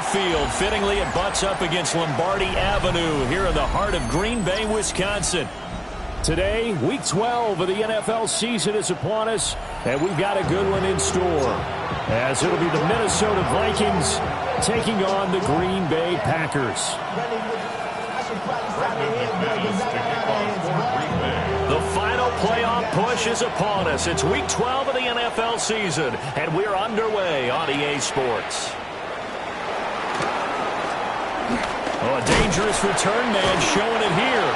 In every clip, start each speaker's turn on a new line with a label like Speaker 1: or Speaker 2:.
Speaker 1: field. Fittingly, it butts up against Lombardi Avenue here in the heart of Green Bay, Wisconsin. Today, Week 12 of the NFL season is upon us, and we've got a good one in store, as it'll be the Minnesota Vikings taking on the Green Bay Packers. The final playoff push is upon us. It's Week 12 of the NFL season, and we're underway on EA Sports. Oh, a dangerous return man showing it here.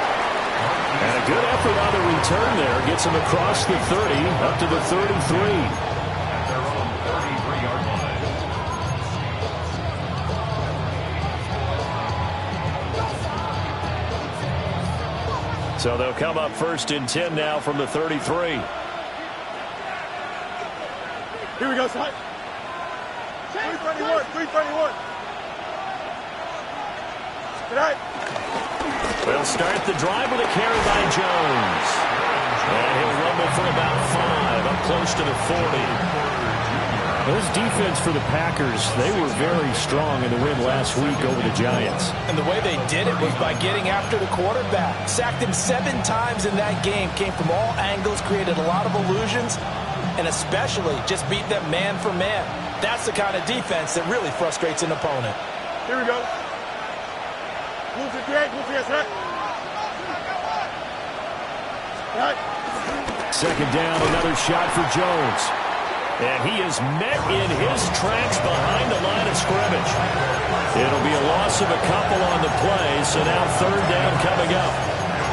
Speaker 1: And a good effort on the return there. Gets him across the 30, up to the 33. At their own 33-yard line. So they'll come up first and 10 now from the 33.
Speaker 2: Here we go, son. 331, 331. Good night.
Speaker 1: They'll start the drive with a carry by Jones. And he'll rumble for about 5, up close to the 40.
Speaker 3: This defense for the Packers, they were very strong in the win last week over the Giants.
Speaker 4: And the way they did it was by getting after the quarterback. Sacked him 7 times in that game. Came from all angles, created a lot of illusions, and especially just beat them man for man. That's the kind of defense that really frustrates an opponent.
Speaker 2: Here we go. Move 58, move 58,
Speaker 1: Second down, another shot for Jones. And he is met in his tracks behind the line of scrimmage. It'll be a loss of a couple on the play, so now third down coming up.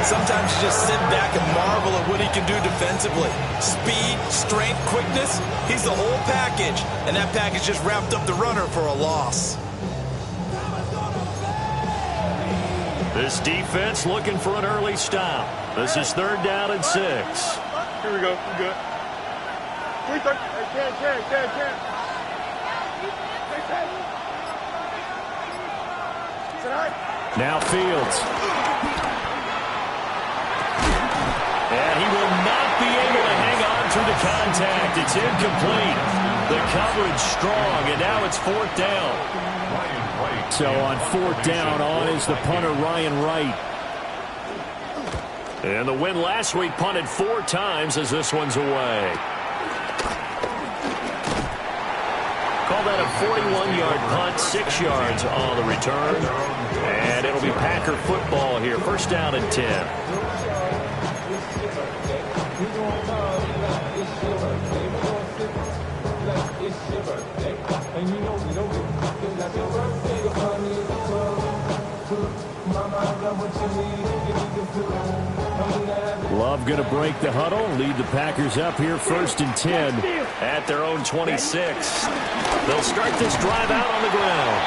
Speaker 4: Sometimes you just sit back and marvel at what he can do defensively. Speed, strength, quickness, he's the whole package. And that package just wrapped up the runner for a loss.
Speaker 1: This defense looking for an early stop. This is third down and 6.
Speaker 2: Here we go. We're good. 330. Can.
Speaker 1: Now Fields. And he will not be able to hang on through the contact. It's incomplete. The coverage strong, and now it's fourth down.
Speaker 3: So on fourth down, on is the punter, Ryan Wright.
Speaker 1: And the win last week punted 4 times as this one's away. Call that a 41-yard punt, 6 yards on the return. And it'll be Packer football here. First down and 10.
Speaker 3: Love going to break the huddle, lead the Packers up here first and 10.
Speaker 1: At their own 26. They'll start this drive out on the ground.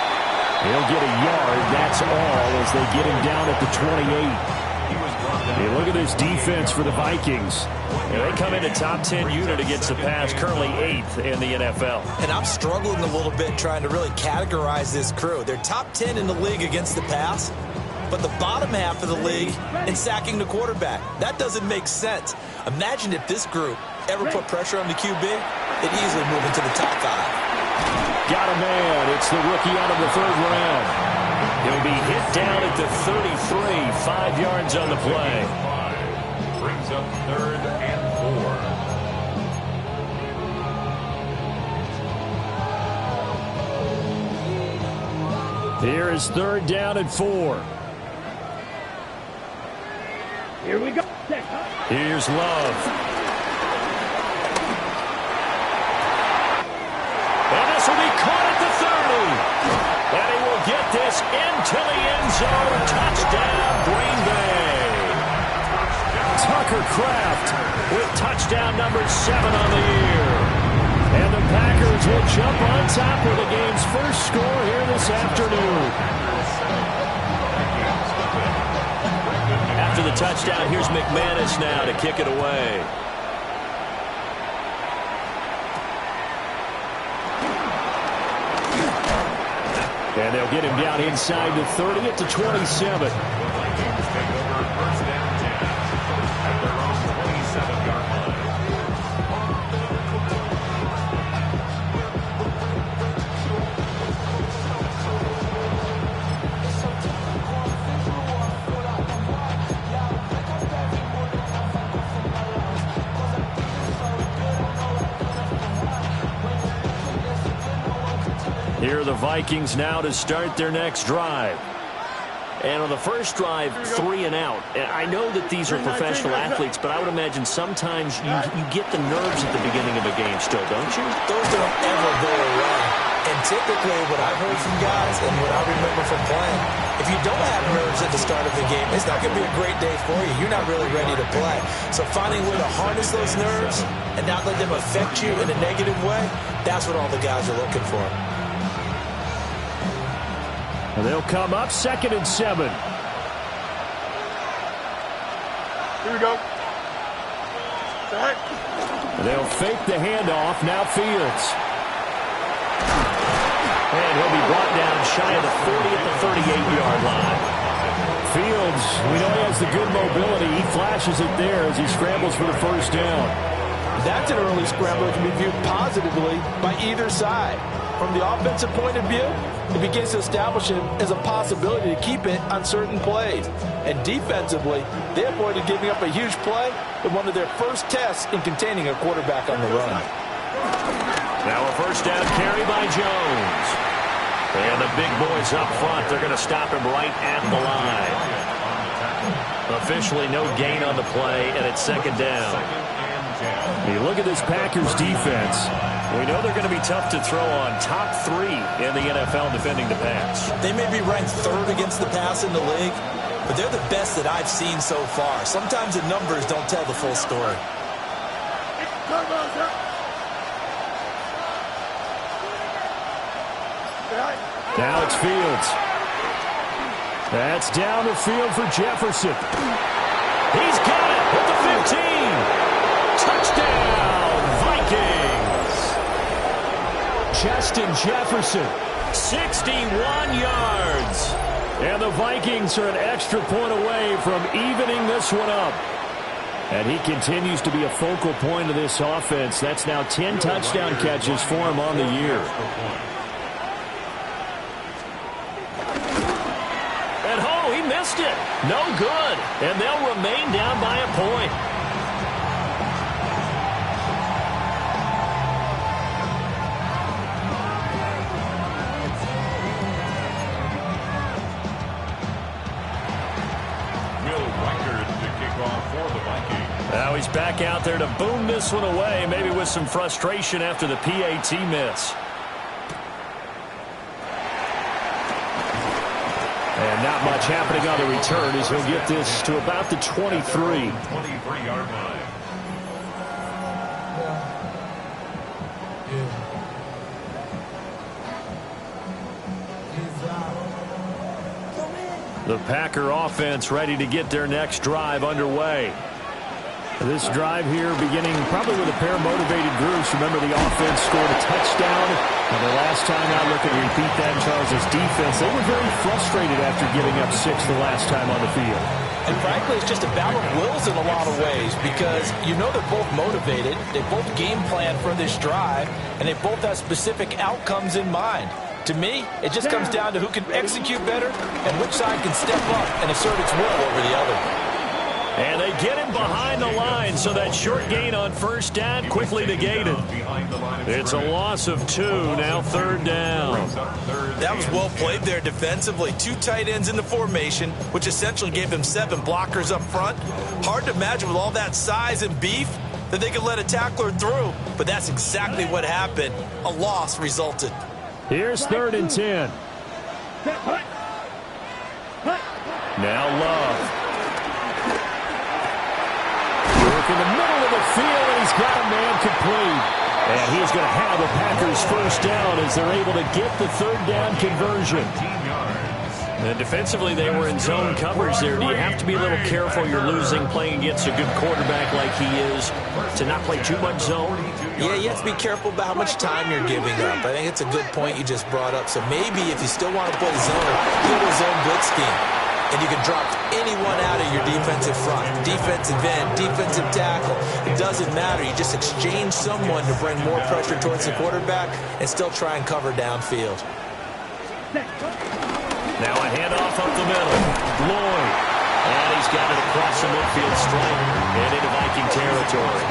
Speaker 3: He'll get a yard, that's all, as they get him down at the 28. Hey, look at this defense for the Vikings.
Speaker 1: They come into top 10 unit against the pass, currently 8th in the NFL.
Speaker 4: And I'm struggling a little bit trying to really categorize this crew. They're top 10 in the league against the pass, but the bottom half of the league in sacking the quarterback. That doesn't make sense. Imagine if this group ever put pressure on the QB, they'd easily move into the top 5.
Speaker 3: Got a man. It's the rookie out of the third round.
Speaker 1: He'll be hit down at the 33, 5 yards on the play.
Speaker 5: Brings up third and
Speaker 3: 4. Here is third down and 4.
Speaker 2: Here we go.
Speaker 1: Here's Love. And this will be caught at the 30. And he will get this into the end zone. Touchdown, Green Bay.
Speaker 3: Tucker Kraft
Speaker 1: With touchdown number 7 on the year. And the Packers will jump on top of the game's first score here this afternoon. After the touchdown, here's McManus now to kick it away.
Speaker 3: And they'll get him down inside the 30 at the 27.
Speaker 1: Here are the Vikings now to start their next drive.
Speaker 3: And on the first drive, 3 and out. I know that these are professional athletes, but I would imagine sometimes you get the nerves at the beginning of a game still, don't you?
Speaker 4: Those don't ever go away. And typically what I've heard from guys and what I remember from playing, if you don't have nerves at the start of the game, it's not going to be a great day for you. You're not really ready to play. So finding a way to harness those nerves and not let them affect you in a negative way, that's what all the guys are looking for.
Speaker 1: And they'll come up 2nd and 7.
Speaker 2: Here we go. Back.
Speaker 1: They'll fake the handoff. Now Fields. And he'll be brought down shy of the 40 at the 38-yard line. Fields, we know he has the good mobility. He flashes it there as he scrambles for the first down.
Speaker 6: That's an early scramble that can be viewed positively by either side. From the offensive point of view, it begins to establish him as a possibility to keep it on certain plays. And defensively, they avoided giving up a huge play in one of their first tests in containing a quarterback on the run.
Speaker 1: Now a first down carry by Jones. And the big boys up front, they're going to stop him right at the line. Officially no gain on the play, and it's 2nd down. You look at this Packers defense. We know they're going to be tough to throw on. Top 3 in the NFL defending the pass.
Speaker 4: They may be ranked 3rd against the pass in the league, but they're the best that I've seen so far. Sometimes the numbers don't tell the full story.
Speaker 1: Now it's Fields. That's down the field for Jefferson. He's got it at the 15. Touchdown, Vikings. Justin Jefferson, 61 yards. And the Vikings are an extra point away from evening this one up. And he continues to be a focal point of this offense. That's now 10 touchdown catches for him on the year. And oh, he missed it. No good. And they'll remain down by a point. Now he's back out there to boom this one away, maybe with some frustration after the PAT miss. And not much happening on the return as he'll get this to about the 23.
Speaker 5: 23-yard line.
Speaker 1: The Packer offense ready to get their next drive underway. This drive here beginning probably with a pair of motivated groups. Remember, the offense scored a touchdown. And the last time out, look at repeat that, Charles' defense. They were very frustrated after giving up 6 the last time on the field.
Speaker 6: And frankly, it's just a battle of wills in a lot of ways because you know they're both motivated. They both game plan for this drive, and they both have specific outcomes in mind. To me, it just comes down to who can execute better and which side can step up and assert its will over the other.
Speaker 1: And they get him behind the line, so that short gain on first down quickly negated. It's a loss of 2, now 3rd down.
Speaker 4: That was well played there defensively. 2 tight ends in the formation, which essentially gave them 7 blockers up front. Hard to imagine with all that size and beef that they could let a tackler through, but that's exactly what happened. A loss resulted.
Speaker 1: Here's 3rd and 10. Now Love. In the middle of the field, and he's got a man complete. And he's going to have the Packers first down as they're able to get the 3rd down conversion. And defensively, they were in zone coverage there. Do you have to be a little careful? You're losing, playing against a good quarterback like he is, to not play too much zone?
Speaker 4: Yeah, you have to be careful about how much time you're giving up. I think it's a good point you just brought up. So maybe if you still want to play zone, get a zone blitz scheme. And you can drop anyone out of your defensive front. Defensive end, defensive tackle. It doesn't matter. You just exchange someone to bring more pressure towards the quarterback and still try and cover downfield.
Speaker 1: Now a handoff up the middle. Lloyd. And he's got it across the midfield stripe and into Viking territory.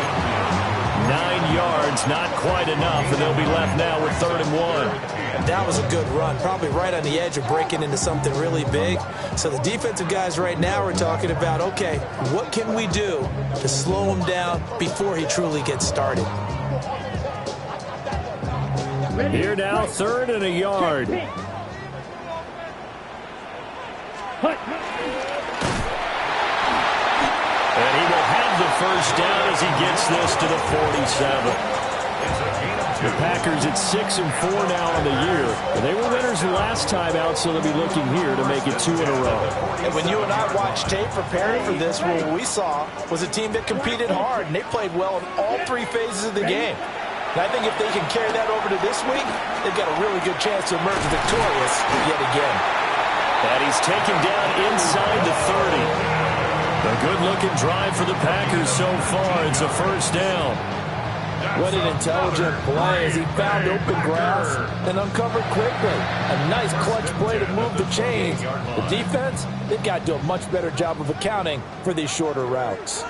Speaker 1: 9 yards, not quite enough, and they'll be left now with 3rd and 1.
Speaker 4: That was a good run, probably right on the edge of breaking into something really big. So the defensive guys right now are talking about, okay, what can we do to slow him down before he truly gets started?
Speaker 1: Here now, 3rd and a yard. And he will have the first down as he gets this to the 47. The Packers at 6-4 now on the year. They were winners last time out, so they'll be looking here to make it 2 in a row.
Speaker 6: And when you and I watched tape preparing for this, what we saw was a team that competed hard, and they played well in all 3 phases of the game. And I think if they can carry that over to this week, they've got a really good chance to emerge victorious yet again.
Speaker 1: And he's taken down inside the 30. A good-looking drive for the Packers so far. It's a first down.
Speaker 6: What an intelligent play as he found open grass and uncovered quickly. A nice clutch play to move the chains. The defense, they've got to do a much better job of accounting for these shorter routes.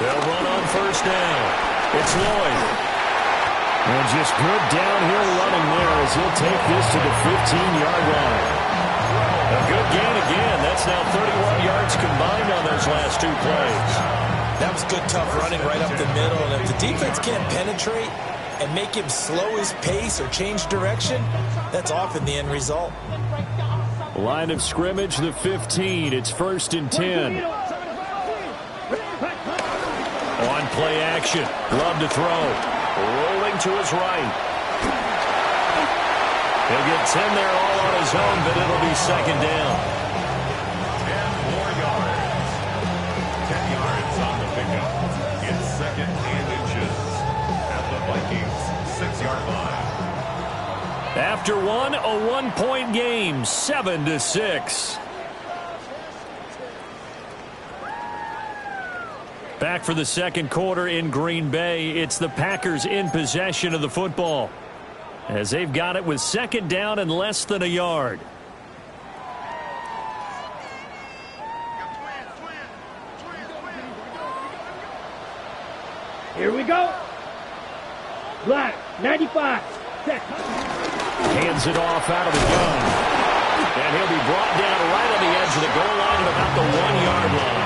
Speaker 1: They'll run on first down. It's Lloyd. And just good downhill running there as he'll take this to the 15-yard line. A good gain again. That's now 31 yards combined on those last 2 plays.
Speaker 4: That was good, tough running right up the middle. And if the defense can't penetrate and make him slow his pace or change direction, that's often the end result.
Speaker 1: Line of scrimmage, the 15. It's 1st and 10. On play action. Love to throw. Rolling to his right. He'll get 10 there all on his own, but it'll be 2nd down.
Speaker 5: 10 more yards. 10 yards on the pickup. It's 2nd and inches at the Vikings' 6-yard line.
Speaker 1: After one, a 1-point game, 7-6. Back for the second quarter in Green Bay. It's the Packers in possession of the football, as they've got it with 2nd down and less than a yard.
Speaker 7: Here we go. Black, 95. Set.
Speaker 1: Hands it off out of the gun. And he'll be brought down right on the edge of the goal line at about the 1-yard line.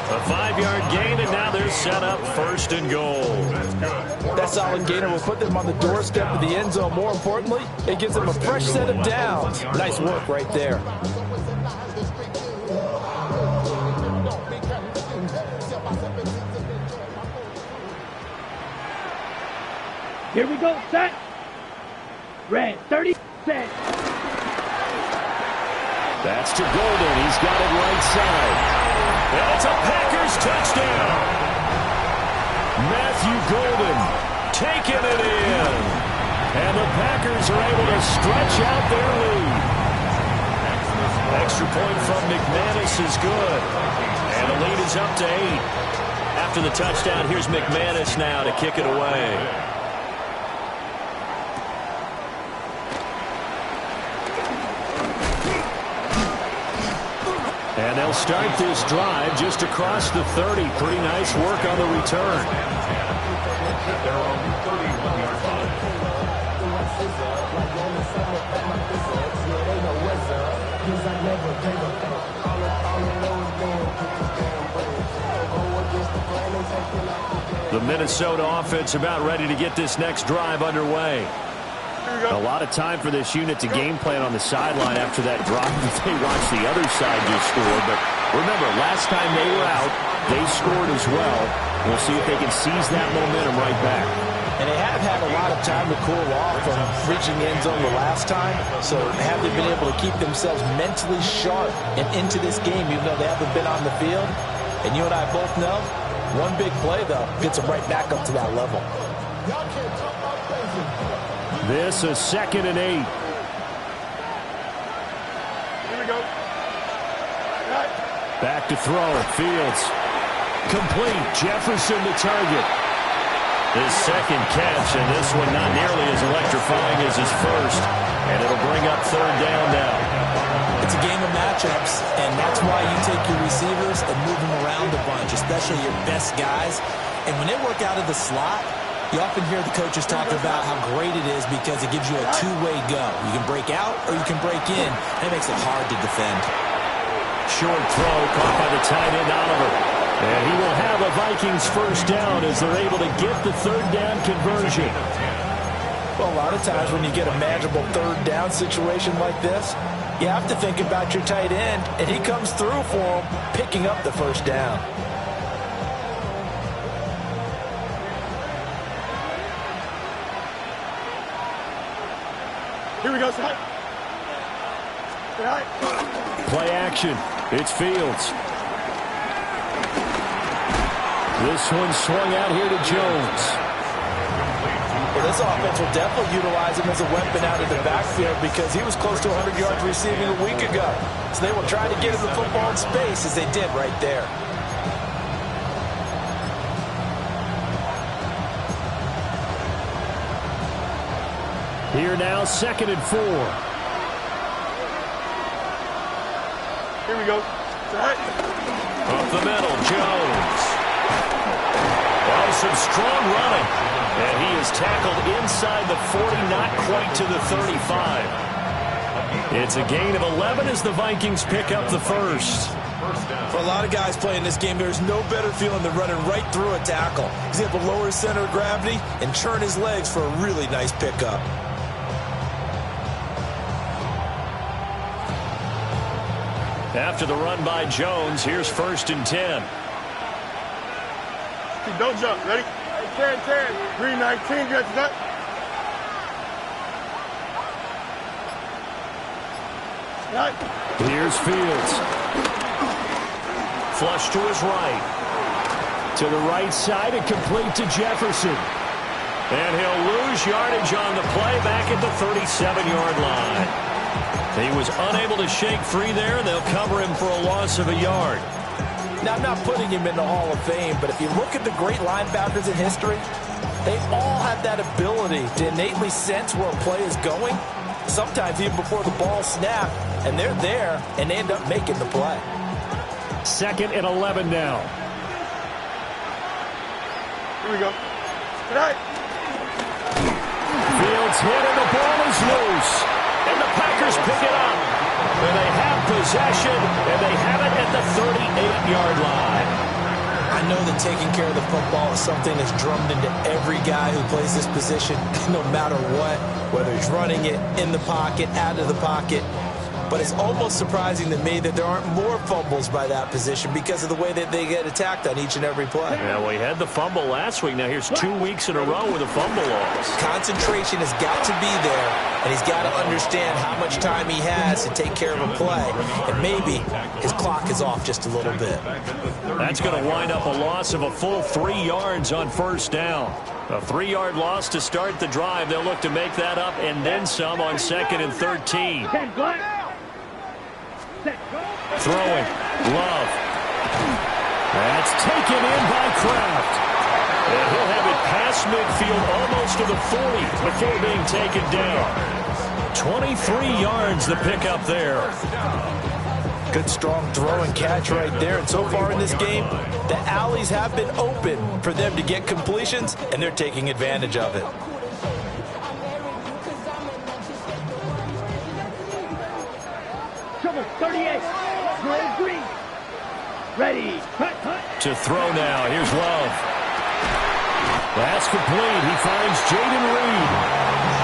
Speaker 1: A 5-yard gain, and now they're set up 1st and goal.
Speaker 6: That solid gainer will put them on the doorstep of the end zone. More importantly, it gives them a fresh set of downs. Nice work right there.
Speaker 7: Here we go. Set. Red, 30. Set.
Speaker 1: That's to Golden. He's got it right side. And it's a Packers touchdown. Matthew Golden taking it in. And the Packers are able to stretch out their lead. Extra point from McManus is good. And the lead is up to 8. After the touchdown, here's McManus now to kick it away. And they'll start this drive just across the 30. Pretty nice work on the return.
Speaker 5: They're on the 31-yard line.
Speaker 1: The Minnesota offense about ready to get this next drive underway. A lot of time for this unit to game plan on the sideline after that drop that they watched the other side just score. But remember, last time they were out, they scored as well. We'll see if they can seize that momentum right back.
Speaker 6: And they have had a lot of time to cool off from reaching the end zone the last time. So have they been able to keep themselves mentally sharp and into this game, even though they haven't been on the field? And you and I both know, one big play, though, gets them right back up to that level.
Speaker 1: This is 2nd and 8.
Speaker 2: Here we go.
Speaker 1: Back to throw. Fields. Complete. Jefferson the target. His second catch, and this one not nearly as electrifying as his first. And it'll bring up 3rd down now.
Speaker 4: It's a game of matchups, and that's why you take your receivers and move them around a bunch, especially your best guys. And when they work out of the slot, You often hear the coaches talk about how great it is because it gives you a two-way go. You can break out or you can break in. That makes it hard to defend.
Speaker 1: Short throw caught by the tight end, Oliver. And he will have a Vikings first down as they're able to get the third down conversion.
Speaker 6: Well, a lot of times when you get a manageable third down situation like this, you have to think about your tight end, and he comes through for him, picking up the first down.
Speaker 2: Here we go, Scott.
Speaker 1: Play action. It's Fields. This one swung out here to Jones.
Speaker 6: Well, this offense will definitely utilize him as a weapon out of the backfield because he was close to 100 yards receiving a week ago. So they will try to get him the football in space as they did right there.
Speaker 1: Here now, 2nd and 4.
Speaker 2: Here we go.
Speaker 1: Up the middle, Jones. Oh, some strong running. And he is tackled inside the 40, not quite to the 35. It's a gain of 11 as the Vikings pick up the first.
Speaker 4: For a lot of guys playing this game, there's no better feeling than running right through a tackle. He's able to lower his center of gravity and turn his legs for a really nice pickup.
Speaker 1: After the run by Jones, here's 1st and 10.
Speaker 2: Don't jump. Ready? 10. Green 19. Get that.
Speaker 1: Here's Fields. Flush to his right. To the right side and complete to Jefferson. And he'll lose yardage on the play back at the 37-yard line. He was unable to shake free there, and they'll cover him for a loss of a yard.
Speaker 6: Now, I'm not putting him in the Hall of Fame, but if you look at the great linebackers in history, they all have that ability to innately sense where a play is going, sometimes even before the ball snapped, and they're there, and they end up making the play.
Speaker 1: 2nd and 11 now.
Speaker 2: Here we go. Tonight.
Speaker 1: Fields hit, and the ball is loose. And the Packers pick it up. And they have possession, and they have it at the 38-yard line.
Speaker 4: I know that taking care of the football is something that's drummed into every guy who plays this position, no matter what, whether he's running it, in the pocket, out of the pocket. But it's almost surprising to me that there aren't more fumbles by that position because of the way that they get attacked on each and every play.
Speaker 1: Yeah, well, he had the fumble last week. Now here's 2 weeks in a row with a fumble loss.
Speaker 4: Concentration has got to be there, and he's got to understand how much time he has to take care of a play. And maybe his clock is off just a little bit.
Speaker 1: That's going to wind up a loss of a full 3 yards on 1st down. A 3-yard loss to start the drive. They'll look to make that up and then some on 2nd and 13. Throwing. Love. That's taken in by Kraft. And he'll have it past midfield almost to the 40 before being taken down. 23 yards the pickup there.
Speaker 6: Good strong throw and catch right there. And so far in this game, the alleys have been open for them to get completions, and they're taking advantage of it.
Speaker 7: Trouble 38. Goal green. Ready. Cut.
Speaker 1: To throw now. Here's Love. That's complete. He finds Jaden Reed.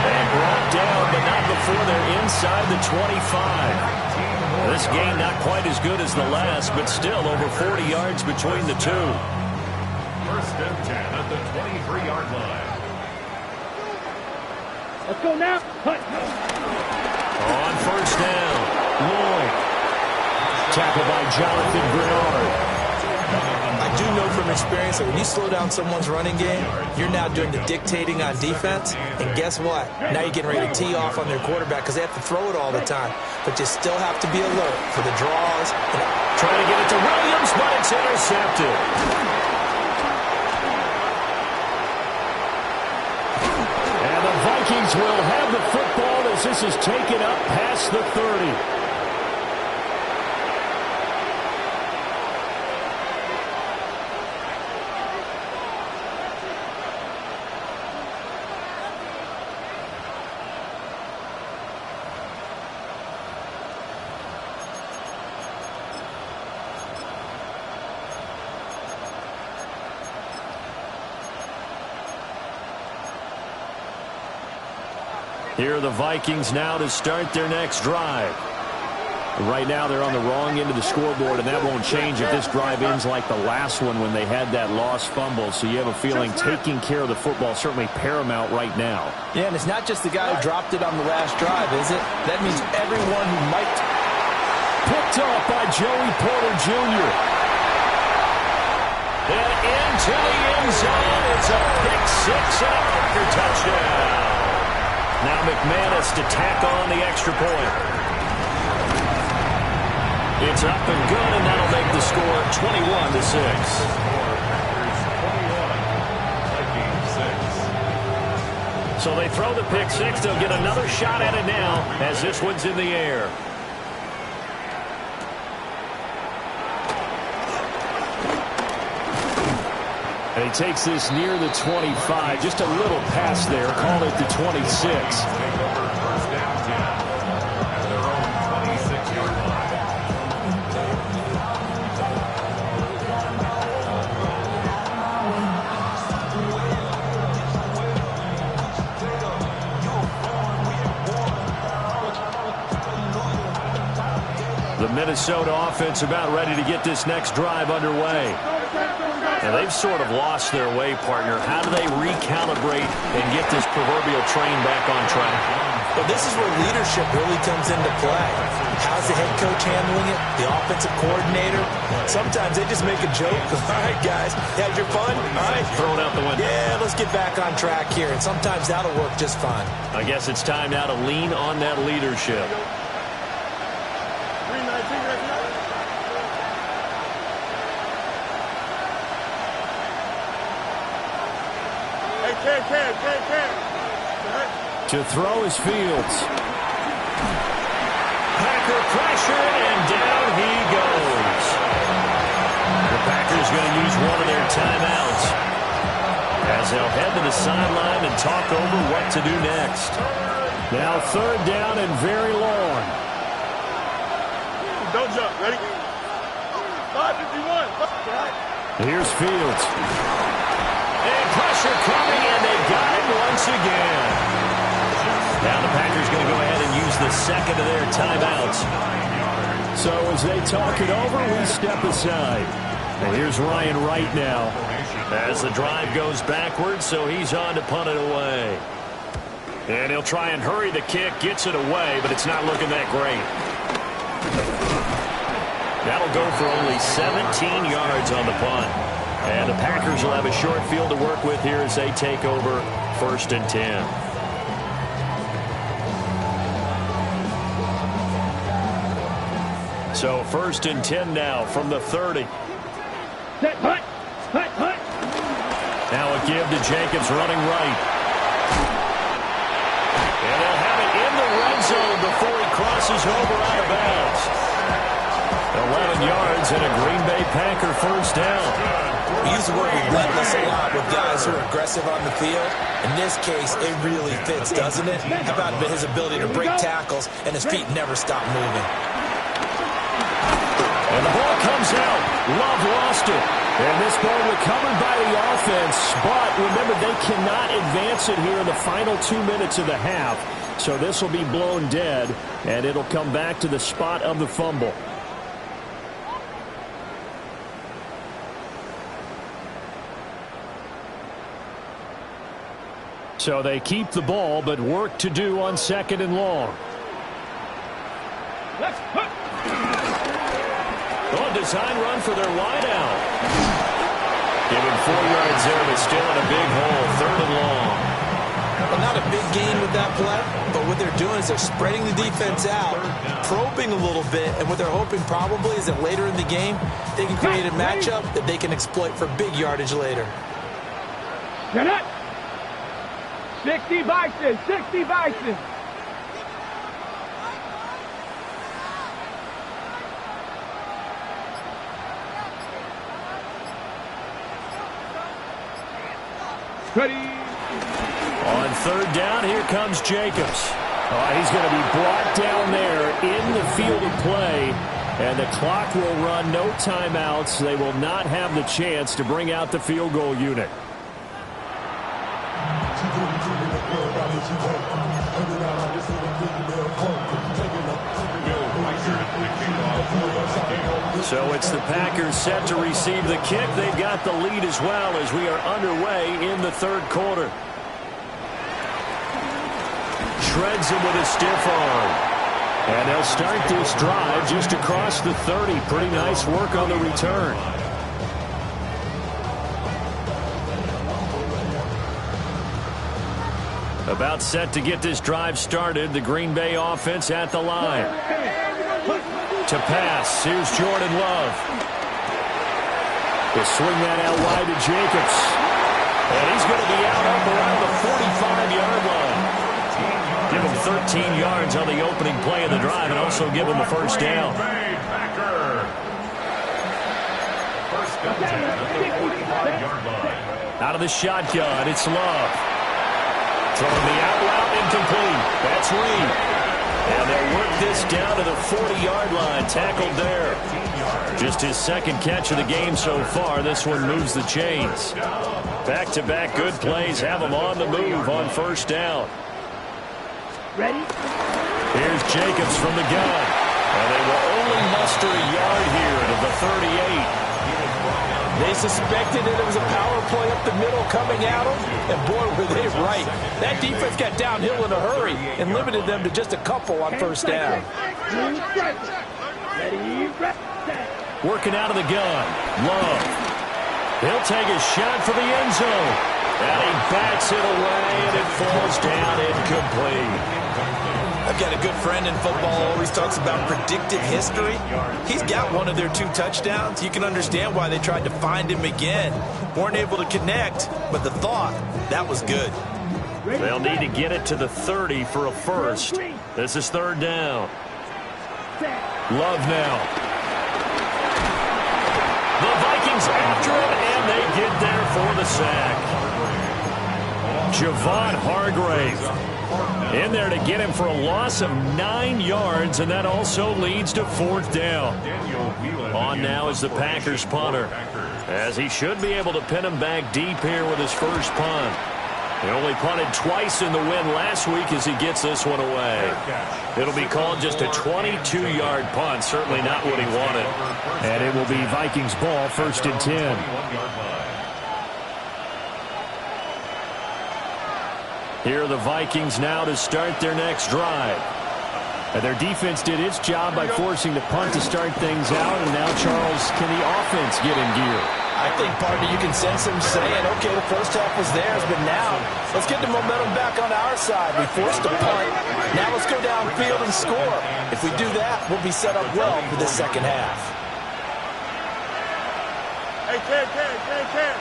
Speaker 1: And brought down, but not before they're inside the 25. This game not quite as good as the last, but still over 40 yards between the two.
Speaker 5: 1st and 10 at the 23-yard line.
Speaker 7: Let's go now. Cut.
Speaker 1: On 1st down, Lloyd. Tackled by Jonathan Bernard.
Speaker 4: I do know from experience that when you slow down someone's running game, you're now doing the dictating on defense. And guess what? Now you're getting ready to tee off on their quarterback because they have to throw it all the time. But you still have to be alert for the draws.
Speaker 1: Trying to get it to Williams, but it's intercepted. And the Vikings will have the football as this is taken up past the 30. Here are the Vikings now to start their next drive. Right now they're on the wrong end of the scoreboard, and that won't change if this drive ends like the last one when they had that lost fumble. So you have a feeling taking care of the football is certainly paramount right now.
Speaker 6: Yeah, and it's not just the guy who dropped it on the last drive, is it? That means everyone who might.
Speaker 1: Picked up by Joey Porter Jr. And into the end zone. It's a pick six and a Packer touchdown. Now McManus to tack on the extra point. It's up and good, and that'll make the score 21-6. So they throw the pick six. They'll get another shot at it now as this one's in the air. And he takes this near the 25. Just a little pass there. Call it the 26. The Minnesota offense about ready to get this next drive underway. And they've sort of lost their way, partner. How do they recalibrate and get this proverbial train back on track?
Speaker 4: Well, this is where leadership really comes into play. How's the head coach handling it? The offensive coordinator? Sometimes they just make a joke. All right, guys, you had your fun? All right.
Speaker 1: Throw it out the window.
Speaker 4: Yeah, let's get back on track here. And sometimes that'll work just fine.
Speaker 1: I guess it's time now to lean on that leadership. To throw is Fields. Packer pressure, and down he goes. The Packers going to use one of their timeouts as they'll head to the sideline and talk over what to do next. Now third down and very long.
Speaker 2: Don't jump. Ready? 5:51.
Speaker 1: Here's Fields. And pressure coming, and they got him once again. Now the Packers going to go ahead and use the second of their timeouts. So as they talk it over, we step aside. And here's Ryan Wright now as the drive goes backwards, so he's on to punt it away. And he'll try and hurry the kick, gets it away, but it's not looking that great. That'll go for only 17 yards on the punt. And the Packers will have a short field to work with here as they take over 1st and 10. So 1st and 10 now from the 30.
Speaker 7: Set, hunt.
Speaker 1: Now a give to Jacobs running right. And they'll have it in the red zone before he crosses over out of bounds. 11 yards and a Green Bay Packer first down.
Speaker 4: We use the word relentless a lot with guys who are aggressive on the field. In this case, it really fits, doesn't it? How about his ability to break tackles and his feet never stop moving?
Speaker 1: And the ball comes out. Love lost it. And this ball recovered by the offense. But remember, they cannot advance it here in the final 2 minutes of the half. So this will be blown dead, and it'll come back to the spot of the fumble. So they keep the ball, but work to do on 2nd and long.
Speaker 7: Let's put.
Speaker 1: Oh, design run for their wideout. Given 4 yards there, but still in a big hole. 3rd and long.
Speaker 4: Well, not a big gain with that play, but what they're doing is they're spreading the defense out, probing a little bit, and what they're hoping probably is that later in the game, they can create a matchup that they can exploit for big yardage later.
Speaker 7: Get it. 60 Bison, 60 Bison. Ready.
Speaker 1: On 3rd down, here comes Jacobs. He's going to be brought down there in the field of play, and the clock will run. No timeouts. They will not have the chance to bring out the field goal unit. So it's the Packers set to receive the kick. They've got the lead as well as we are underway in the third quarter. Shreds him with a stiff arm. And they'll start this drive just across the 30. Pretty nice work on the return. About set to get this drive started. The Green Bay offense at the line. To pass. Here's Jordan Love. He'll swing that out wide to Jacobs. And he's going to be out up around the 45-yard line. Give him 13 yards on the opening play of the drive and also give him the first down. Out of the shotgun, it's Love. Throwing the out route incomplete. That's Reed. And they'll work this down to the 40-yard line. Tackled there. Just his second catch of the game so far. This one moves the chains. Back-to-back good plays have them on the move on first down.
Speaker 7: Ready?
Speaker 1: Here's Jacobs from the gun. And they will only muster a yard here to the 38.
Speaker 6: They suspected that it was a power play up the middle coming at them, and boy, were they right. That defense got downhill in a hurry and limited them to just a couple on first down.
Speaker 1: Working out of the gun. Love. He'll take a shot for the end zone. And he bats it away, and it falls down incomplete.
Speaker 4: I've got a good friend in football who always talks about predictive history. He's got one of their 2 touchdowns. You can understand why they tried to find him again. Weren't able to connect, but the thought, that was good.
Speaker 1: They'll need to get it to the 30 for a first. This is third down. Love now. The Vikings after him, and they get there for the sack. Javon Hargrave in there to get him for a loss of 9 yards, and that also leads to fourth down. On now is the Packers punter, as he should be able to pin him back deep here with his first punt. He only punted twice in the win last week as he gets this one away. It'll be called just a 22-yard punt, certainly not what he wanted. And it will be Vikings ball, 1st and 10. Here are the Vikings now to start their next drive. And their defense did its job by forcing the punt to start things out. And now, Charles, can the offense get in gear?
Speaker 6: I think, partner, you can sense them saying, okay, the first half was theirs, but now let's get the momentum back on our side. We forced a punt. Now let's go downfield and score. If we do that, we'll be set up well for the second half.
Speaker 2: Hey, Ken.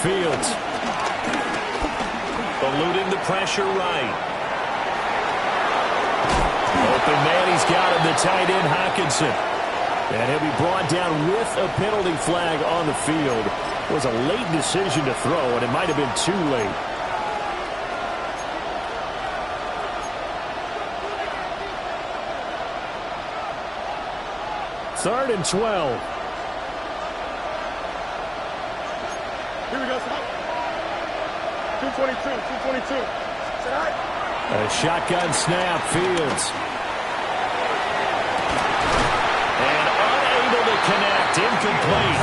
Speaker 1: Fields. Eluding the pressure right. Open man, he's got him, the tight end, Hockenson. And he'll be brought down with a penalty flag on the field. It was a late decision to throw, and it might have been too late. Third and 12.
Speaker 2: Here we go, son. 222.
Speaker 1: A shotgun snap, Fields. And unable to connect, incomplete.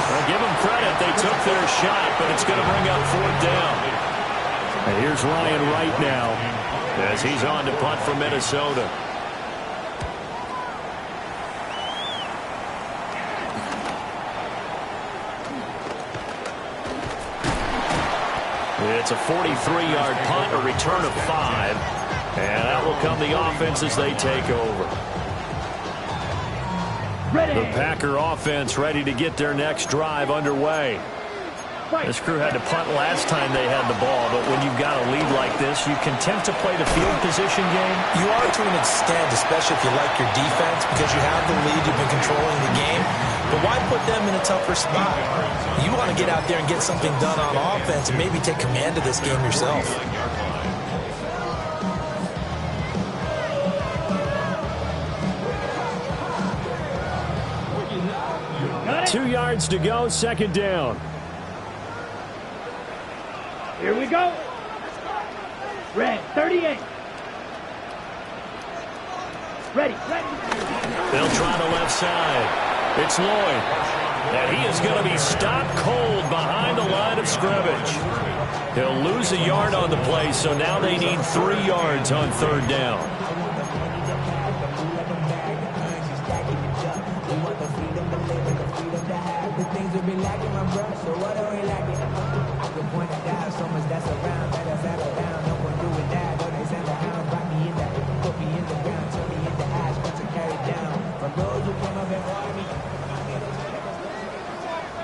Speaker 1: Well, give them credit, they took their shot, but it's going to bring up fourth down. And here's Ryan Wright now, as he's on to punt for Minnesota. It's a 43-yard punt, a return of 5. And that will come the offense as they take over. The Packer offense ready to get their next drive underway. This crew had to punt last time they had the ball, but when you've got a lead like this, you content to play the field position game?
Speaker 4: You are to an extent, especially if you like your defense, because you have the lead, you've been controlling the game. But why put them in a tougher spot? You want to get out there and get something done on offense and maybe take command of this game yourself.
Speaker 1: 2 yards to go, second down.
Speaker 7: Here we go. Red, 38. Ready.
Speaker 1: They'll try the left side. It's Lloyd. And he is going to be stopped cold behind the line of scrimmage. He'll lose a yard on the play, so now they need 3 yards on 3rd down.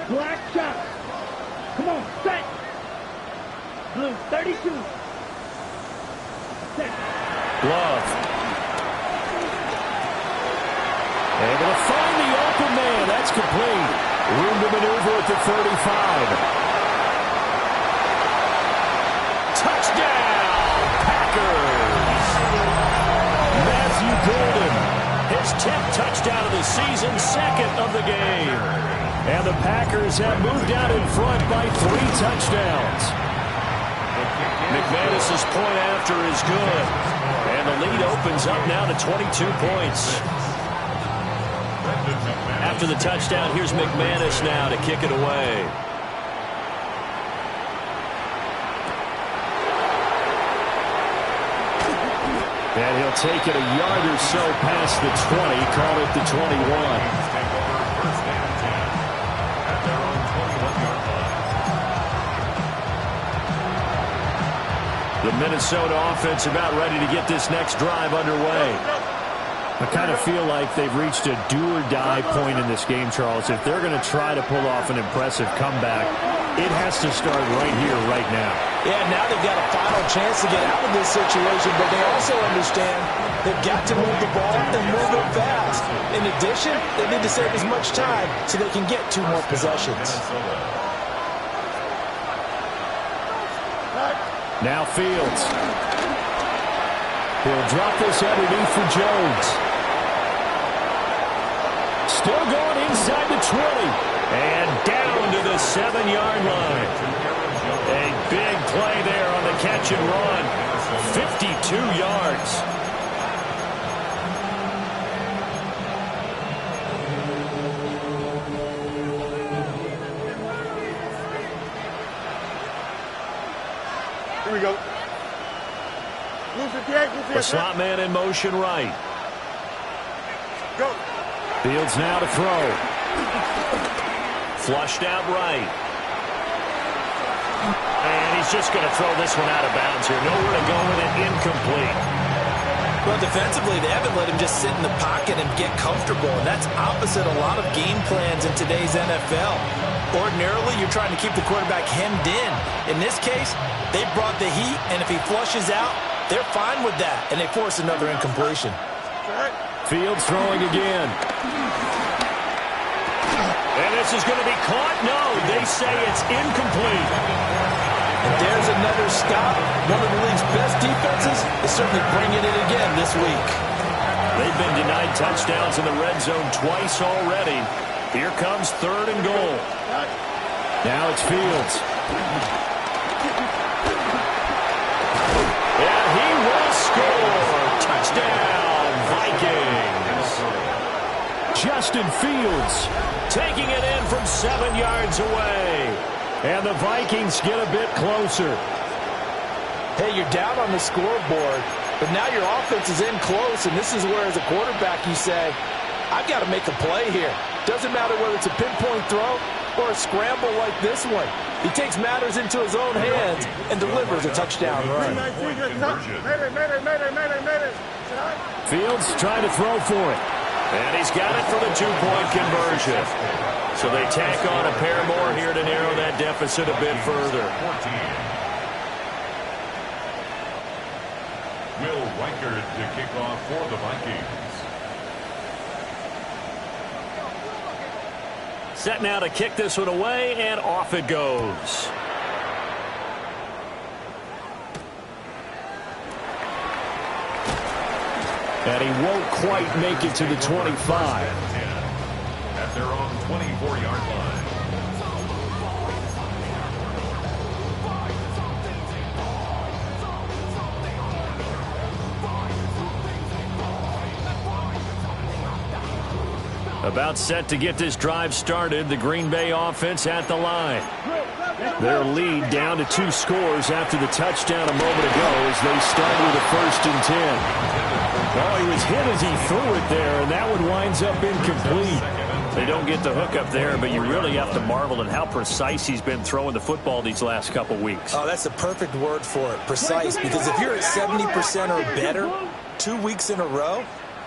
Speaker 7: Black shot. Come on, set. Blue, 32. Set.
Speaker 1: Love. Able to find the open man. That's complete. Room to maneuver at the 35. Touchdown, Packers. Matthew Golden, his 10th touchdown of the season, 2nd of the game. And the Packers have moved out in front by 3 touchdowns. McManus's point after is good. And the lead opens up now to 22 points. After the touchdown, here's McManus now to kick it away. And he'll take it a yard or so past the 20, call it the 21. The Minnesota offense about ready to get this next drive underway. I kind of feel like they've reached a do-or-die point in this game, Charles. If they're going to try to pull off an impressive comeback, it has to start right here, right now.
Speaker 6: Yeah, now they've got a final chance to get out of this situation, but they also understand they've got to move the ball and move it fast. In addition, they need to save as much time so they can get 2 more possessions.
Speaker 1: Now Fields. He'll drop this underneath for Jones. Still going inside the 20. And down to the 7-yard line. A big play there on the catch and run. 52 yards.
Speaker 2: Here we go.
Speaker 1: The slot man in motion right.
Speaker 2: Go.
Speaker 1: Fields now to throw. Flushed out right. And he's just going to throw this one out of bounds here. Nowhere to go with it. Incomplete.
Speaker 4: Well, defensively, they haven't let him just sit in the pocket and get comfortable, and that's opposite a lot of game plans in today's NFL. Ordinarily, you're trying to keep the quarterback hemmed in. In this case, they brought the heat, and if he flushes out, they're fine with that, and they force another incompletion.
Speaker 1: Fields throwing again. And this is going to be caught? No, they say it's incomplete.
Speaker 6: And there's another stop. One of the league's best defenses is certainly bringing it again this week.
Speaker 1: They've been denied touchdowns in the red zone twice already. Here comes 3rd and goal. Now it's Fields. And he will score. Touchdown, Vikings. Justin Fields taking it in from 7 yards away. And the Vikings get a bit closer.
Speaker 6: Hey, you're down on the scoreboard, but now your offense is in close, and this is where, as a quarterback, you say, I've got to make a play here. Doesn't matter whether it's a pinpoint throw or a scramble like this one. He takes matters into his own hands and delivers a touchdown run.
Speaker 1: Fields trying to throw for it. And he's got it for the 2-point conversion. So they tack on a pair more here to narrow that deficit a bit further.
Speaker 5: Will Reichard to kick off for the Vikings.
Speaker 1: Set now to kick this one away, and off it goes. And he won't quite make it to the 25.
Speaker 5: At their own 24-yard line.
Speaker 1: About set to get this drive started. The Green Bay offense at the line. Their lead down to 2 scores after the touchdown a moment ago as they start with a 1st and 10. Well, he was hit as he threw it there, and that one winds up incomplete. They don't get the hook up there, but you really have to marvel at how precise he's been throwing the football these last couple weeks.
Speaker 4: Oh, that's the perfect word for it, precise, because if you're at 70% or better 2 weeks in a row,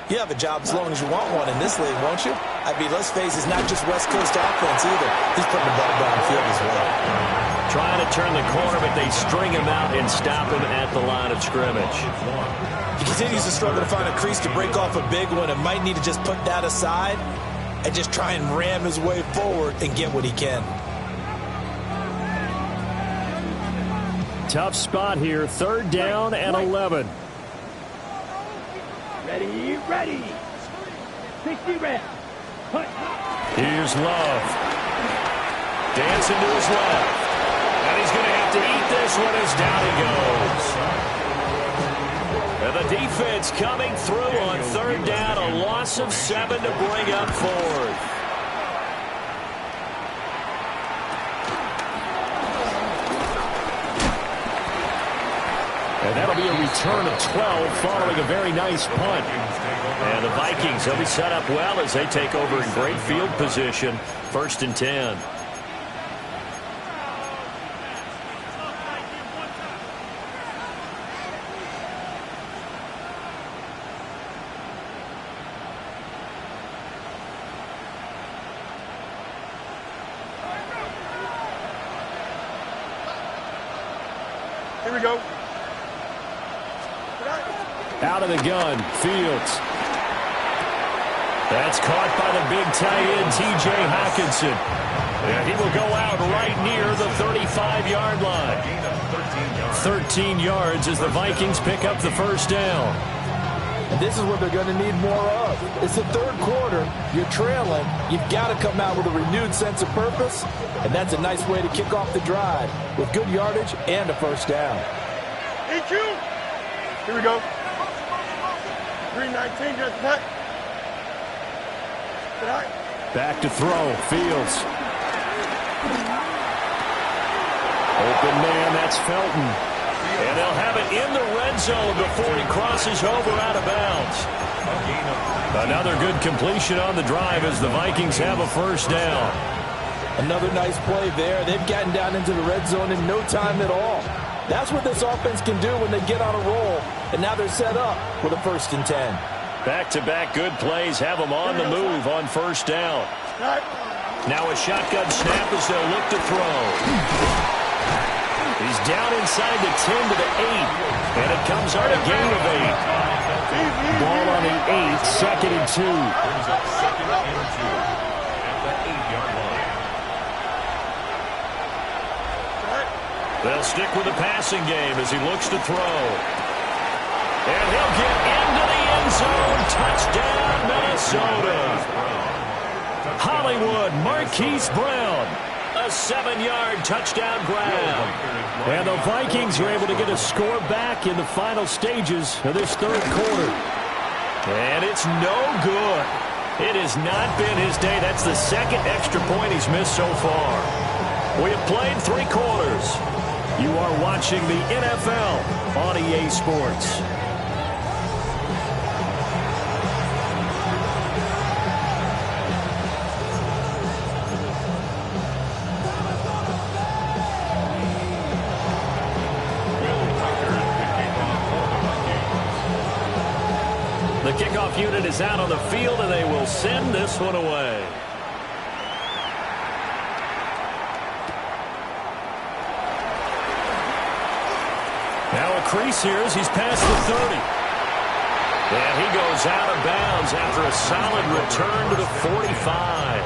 Speaker 4: you have a job as long as you want one in this league, won't you? I mean, let's face it, it's not just West Coast offense either. He's putting the ball downfield as well.
Speaker 3: Trying to turn the corner, but they string him out and stop him at the line of scrimmage.
Speaker 4: He continues to struggle to find a crease to break off a big one and might need to just put that aside and just try and ram his way forward and get what he can.
Speaker 1: Tough spot here. 3rd down and 11.
Speaker 7: Ready. 60 reps.
Speaker 1: Here's Love. Dancing to his left. And he's going to have to eat this one as down he goes. And the defense coming through on 3rd down. A loss of 7 to bring up 4th. And that'll be a return of 12 following a very nice punt. And the Vikings will be set up well as they take over in great field position. 1st and 10.
Speaker 2: Here we go.
Speaker 1: Out of the gun, Fields. That's caught by the big tight end, T.J. Hockenson. And he will go out right near the 35-yard line. 13 yards as the Vikings pick up the 1st down.
Speaker 6: And this is what they're going to need more of. It's the 3rd quarter. You're trailing. You've got to come out with a renewed sense of purpose. And that's a nice way to kick off the drive with good yardage and a 1st down.
Speaker 2: EQ. Here we go. 319, just cut.
Speaker 1: Back to throw, Fields. Open man, that's Felton. And they'll have it in the red zone before he crosses over out of bounds. Another good completion on the drive as the Vikings have a 1st down.
Speaker 6: Another nice play there. They've gotten down into the red zone in no time at all. That's what this offense can do when they get on a roll. And now they're set up with a 1st and 10.
Speaker 1: Back-to-back good plays have them on the move on 1st down. Now a shotgun snap as they'll look to throw. He's down inside the 10 to the 8. And it comes on a gain of 8. Ball on the 8, 2nd and 2.
Speaker 5: Brings up 2nd and 2 at the 8-yard line.
Speaker 1: They'll stick with the passing game as he looks to throw. And he'll get into the end zone. Touchdown, Minnesota. Hollywood Marquise Brown. A 7-yard touchdown grab. And the Vikings are able to get a score back in the final stages of this 3rd quarter. And it's no good. It has not been his day. That's the 2nd extra point he's missed so far. We have played 3 quarters. You are watching the NFL on EA Sports. The kickoff unit is out on the field, and they will send this one away. Now a crease here as he's past the 30. And he goes out of bounds after a solid return to the 45.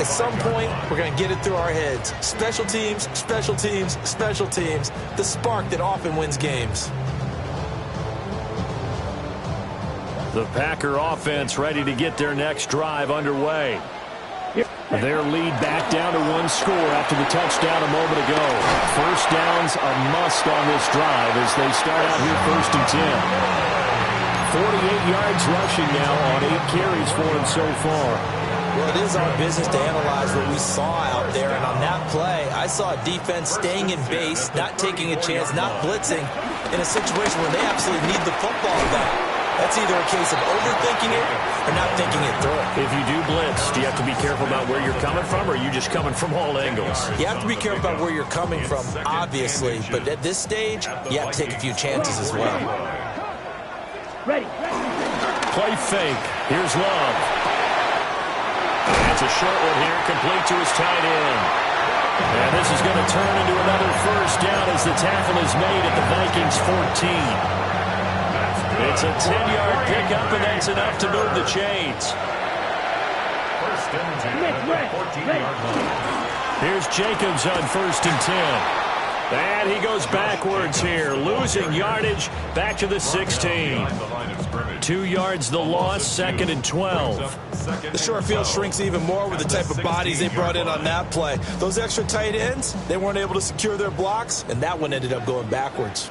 Speaker 4: At some point, we're going to get it through our heads. Special teams, special teams, special teams. The spark that often wins games.
Speaker 1: The Packer offense ready to get their next drive underway. Their lead back down to 1 score after the touchdown a moment ago. 1st down's a must on this drive as they start out here 1st and 10. 48 yards rushing now on 8 carries for him so far.
Speaker 4: Well, it is our business to analyze what we saw out there, and on that play, I saw a defense staying in base, not taking a chance, not blitzing, in a situation where they absolutely need the football back. That's either a case of overthinking it or not thinking it through.
Speaker 3: If you do blitz, do you have to be careful about where you're coming from, or are you just coming from all angles?
Speaker 4: You have to be careful about where you're coming from, obviously, but at this stage, you have to take a few chances as well.
Speaker 7: Ready.
Speaker 1: Play fake. Here's Love.
Speaker 3: That's a short one here, complete to his tight end.
Speaker 1: And this is going to turn into another first down as the tackle is made at the Vikings 14. It's a 10-yard pickup, and that's enough to move the chains.
Speaker 5: First and 10 at the 14-yard line.
Speaker 1: Here's Jacobs on 1st and 10. And he goes backwards here, losing yardage back to the 16. 2 yards the loss, 2nd and 12.
Speaker 4: The short field shrinks even more with the type of bodies they brought in on that play. Those extra tight ends, they weren't able to secure their blocks, and that one ended up going backwards.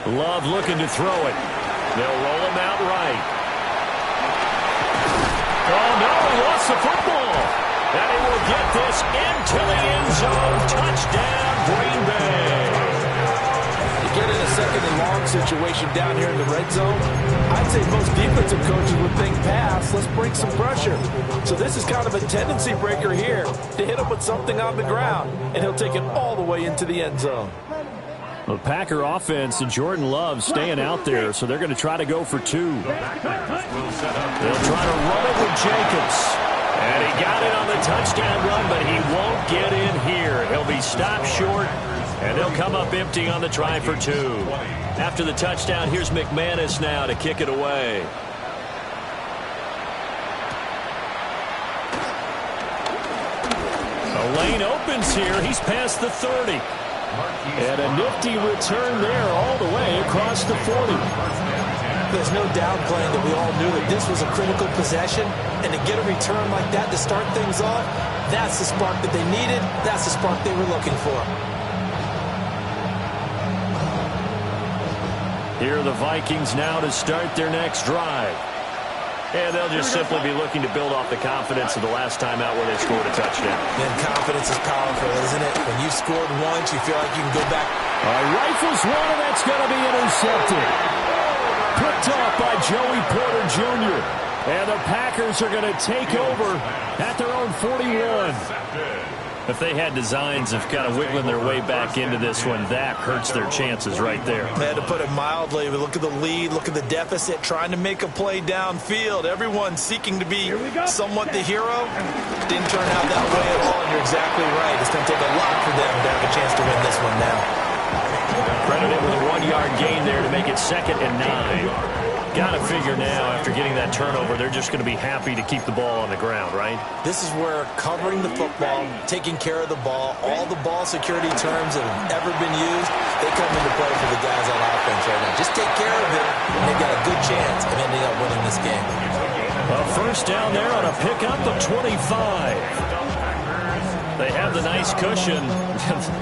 Speaker 1: Love looking to throw it. They'll roll him out right. Oh, no, he lost the football. And he will get this into the end zone. Touchdown, Green Bay.
Speaker 6: To get in a 2nd and long situation down here in the red zone, I'd say most defensive coaches would think pass, let's bring some pressure. So this is kind of a tendency breaker here to hit him with something on the ground, and he'll take it all the way into the end zone.
Speaker 1: The Packer offense and Jordan Love staying out there, so they're going to try to go for 2. They'll try to run it with Jacobs. And he got it on the touchdown run, but he won't get in here. He'll be stopped short, and they'll come up empty on the try for 2. After the touchdown, here's McManus now to kick it away. A lane opens here. He's past the 30. And a nifty return there all the way across the 40.
Speaker 4: There's no downplaying that we all knew that this was a critical possession, and to get a return like that to start things off, that's the spark that they needed. That's the spark they were looking for.
Speaker 1: Here are the Vikings now to start their next drive. And they'll just simply be looking to build off the confidence of the last time out where they scored a touchdown.
Speaker 4: And confidence is powerful, isn't it? When you scored once, you feel like you can go back.
Speaker 1: Rifles one, and that's going to be intercepted. Picked off by Joey Porter Jr. And the Packers are going to take over at their own 41. If they had designs of kind of wiggling their way back into this one, that hurts their chances right there.
Speaker 4: They had to put it mildly. We look at the lead, look at the deficit, trying to make a play downfield. Everyone seeking to be somewhat the hero. Didn't turn out that way at all, and you're exactly right. It's going to take a lot for them to have a chance to win this one now.
Speaker 1: Credited with a 1-yard gain there to make it 2nd and 9. Got to figure now, after getting that turnover, they're just going to be happy to keep the ball on the ground, right?
Speaker 4: This is where covering the football, taking care of the ball, all the ball security terms that have ever been used, they come into play for the guys on offense right now. Just take care of it, and they've got a good chance of ending up winning this game.
Speaker 1: A first down there on a pickup of 25. They have the nice cushion.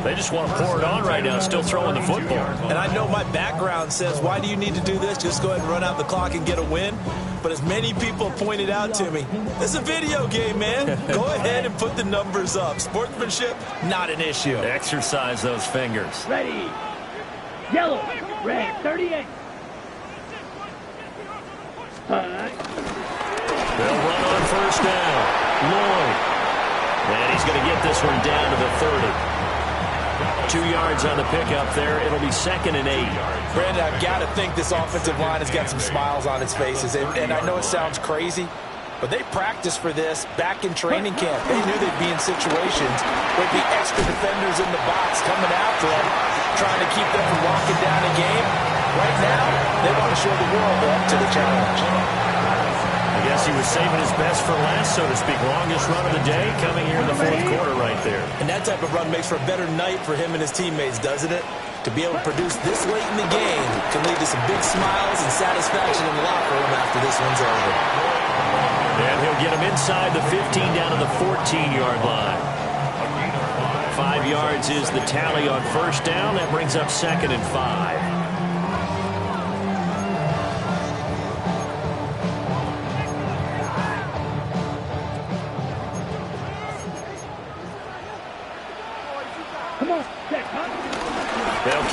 Speaker 1: They just want to pour it on right now, still throwing the football.
Speaker 4: And I know my background says, why do you need to do this? Just go ahead and run out the clock and get a win. But as many people pointed out to me, this is a video game, man. Go ahead and put the numbers up. Sportsmanship, not an issue.
Speaker 1: Exercise those fingers.
Speaker 7: Ready. Yellow. Red. 38.
Speaker 1: They'll run on first down. Lloyd. And he's going to get this one down to the 30. 2 yards on the pickup there. It'll be 2nd and 8.
Speaker 6: Brandon, I've got to think this offensive line has got some smiles on its faces. And I know it sounds crazy, but they practiced for this back in training camp. They knew they'd be in situations where there'd be extra defenders in the box coming after them, trying to keep them from locking down a game. Right now, they want to show the world they're up to the challenge.
Speaker 1: I guess he was saving his best for last, so to speak. Longest run of the day coming here in the 4th quarter right there.
Speaker 4: And that type of run makes for a better night for him and his teammates, doesn't it? To be able to produce this late in the game can lead to some big smiles and satisfaction in the locker room after this one's over.
Speaker 1: And he'll get him inside the 15 down to the 14-yard line. 5 yards is the tally on first down. That brings up 2nd and 5.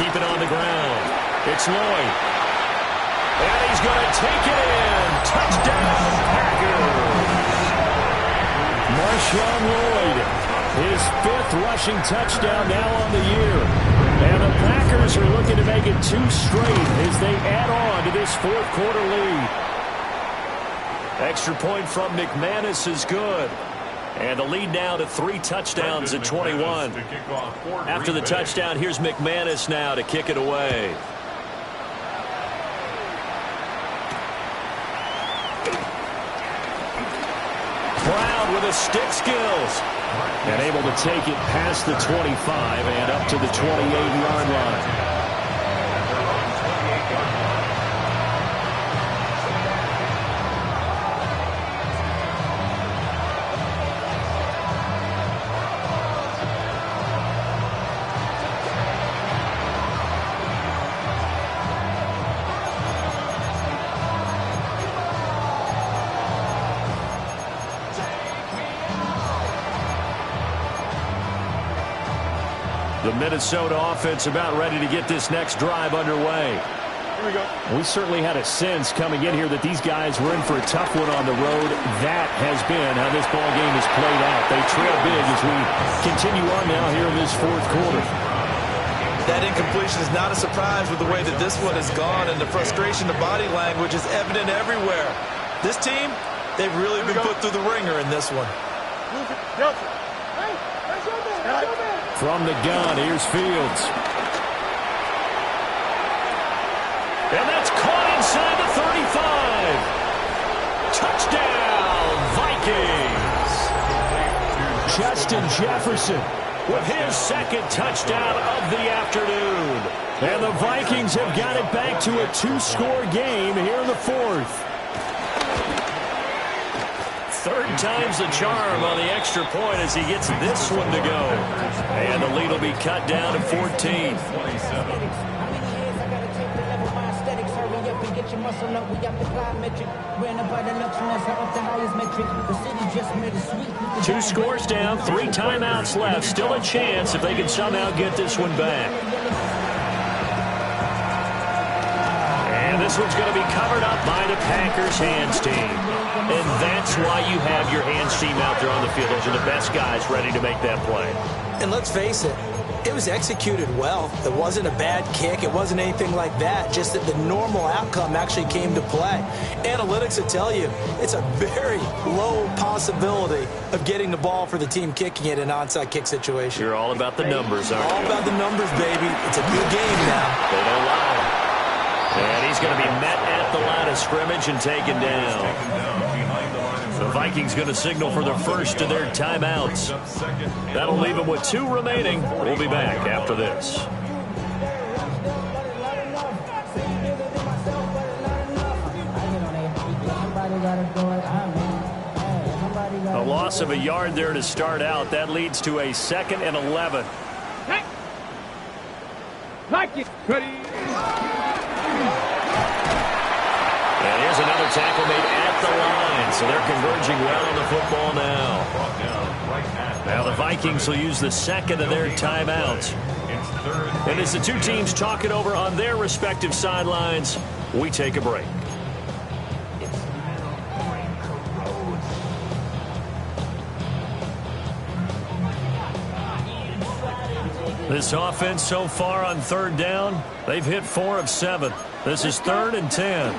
Speaker 1: keep it on the ground. It's Lloyd. And he's going to take it in. Touchdown, Packers. Marshawn Lloyd, his 5th rushing touchdown now on the year. And the Packers are looking to make it 2 straight as they add on to this 4th quarter lead. Extra point from McManus is good. And the lead now to 3 touchdowns at 21. After the touchdown, here's McManus now to kick it away. Brown with his stick skills. And able to take it past the 25 and up to the 28-yard line. The Minnesota offense about ready to get this next drive underway.
Speaker 2: Here we go.
Speaker 1: We certainly had a sense coming in here that these guys were in for a tough one on the road. That has been how this ball game has played out. They trail big as we continue on now here in this 4th quarter.
Speaker 4: That incompletion is not a surprise with the way that this one has gone, and the frustration, the body language is evident everywhere. This team, they've really been put through the ringer in this one.
Speaker 1: From the gun, here's Fields. And that's caught inside the 35. Touchdown, Vikings. Justin Jefferson with his 2nd touchdown of the afternoon. And the Vikings have got it back to a 2-score game here in the 4th. 3rd time's the charm on the extra point as he gets this one to go. And the lead will be cut down to 14. Two scores down, 3 timeouts left. Still a chance if they can somehow get this one back. And this one's going to be covered up by the Packers hands team. And that's why you have your hands team out there on the field. Those are the best guys ready to make that play.
Speaker 6: And let's face it, it was executed well. It wasn't a bad kick. It wasn't anything like that. Just that the normal outcome actually came to play. Analytics will tell you it's a very low possibility of getting the ball for the team kicking it in an onside kick situation.
Speaker 1: You're all about the numbers, aren't you?
Speaker 6: All about the numbers, baby. It's a good game now.
Speaker 1: They don't lie. And he's going to be met at the line of scrimmage and taken down. The Vikings going to signal for the first of their timeouts. That'll leave them with 2 remaining. We'll be back after this. A loss of a yard there to start out. That leads to a 2nd and 11. And here's another tackle made at the line. So they're converging well on the football now. Now the Vikings will use the 2nd of their timeouts. And as the 2 teams talk it over on their respective sidelines, we take a break. This offense so far on 3rd down, they've hit 4 of 7. This is 3rd and 10.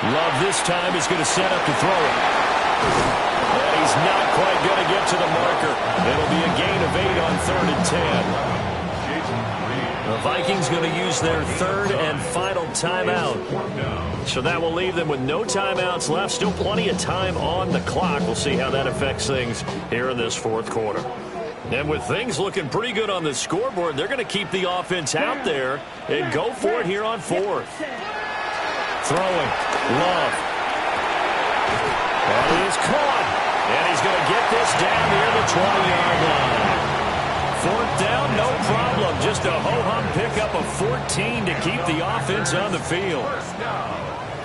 Speaker 1: Love this time is going to set up to throw it. And he's not quite going to get to the marker. It'll be a gain of 8 on 3rd and 10. The Vikings going to use their 3rd and final timeout. So that will leave them with no timeouts left. Still plenty of time on the clock. We'll see how that affects things here in this 4th quarter. And with things looking pretty good on the scoreboard, they're going to keep the offense out there and go for it here on 4th. Throwing. Love. And he is caught. And he's going to get this down near the 20-yard line. 4th down, no problem. Just a ho-hum pickup of 14 to keep the offense on the field.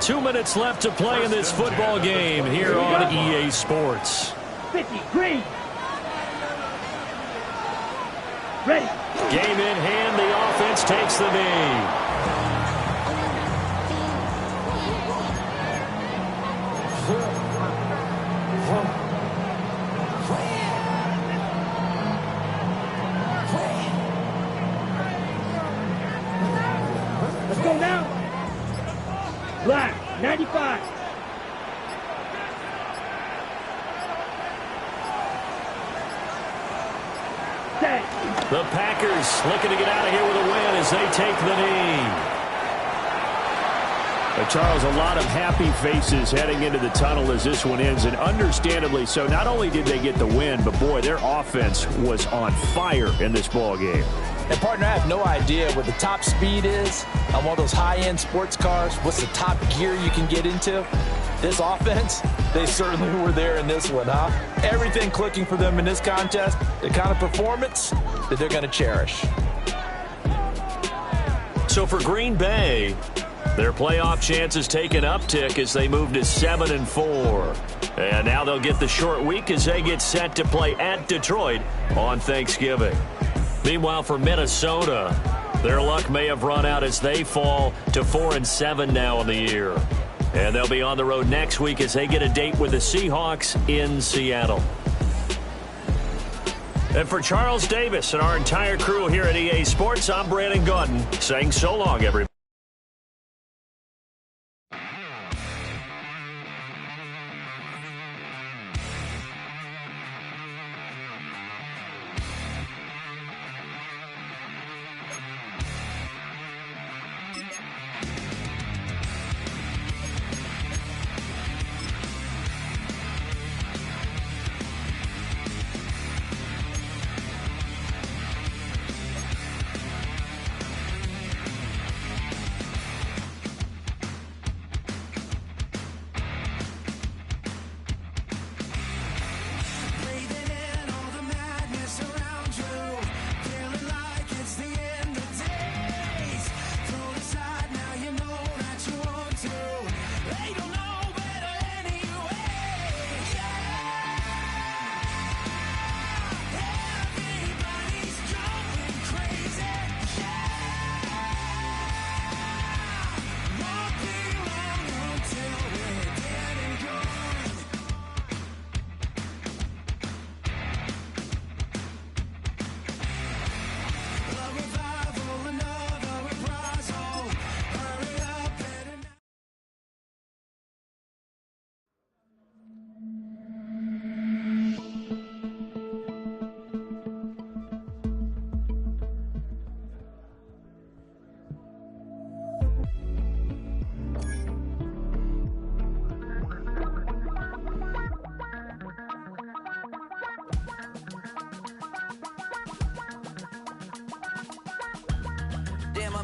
Speaker 1: 2 minutes left to play in this football game here on EA Sports.
Speaker 7: 50, green. Ready.
Speaker 1: Game in hand, the offense takes the knee.
Speaker 7: Let's go now. Black, 95. Set.
Speaker 1: The Packers looking to get out of here with a win as they take the knee. Charles, a lot of happy faces heading into the tunnel as this one ends, and understandably so. Not only did they get the win, but boy, their offense was on fire in this ball game.
Speaker 6: And, partner, I have no idea what the top speed is on one of those high-end sports cars. What's the top gear you can get into? This offense, they certainly were there in this one, huh? Everything clicking for them in this contest, the kind of performance that they're going to cherish.
Speaker 3: So for Green Bay, their playoff chances take an uptick as they move to 7-4. And now they'll get the short week as they get set to play at Detroit on Thanksgiving. Meanwhile, for Minnesota, their luck may have run out as they fall to 4-7 now in the year. And they'll be on the road next week as they get a date with the Seahawks in Seattle. And for Charles Davis and our entire crew here at EA Sports, I'm Brandon Gaudin saying so long, everybody.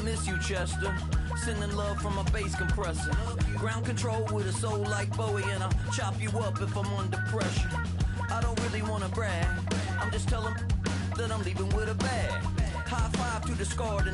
Speaker 8: Miss you, Chester. Sending love from a bass compressor. Ground control with a soul like Bowie, and I'll chop you up if I'm under pressure. I don't really want to brag. I'm just telling that I'm leaving with a bag. High five to the scarred.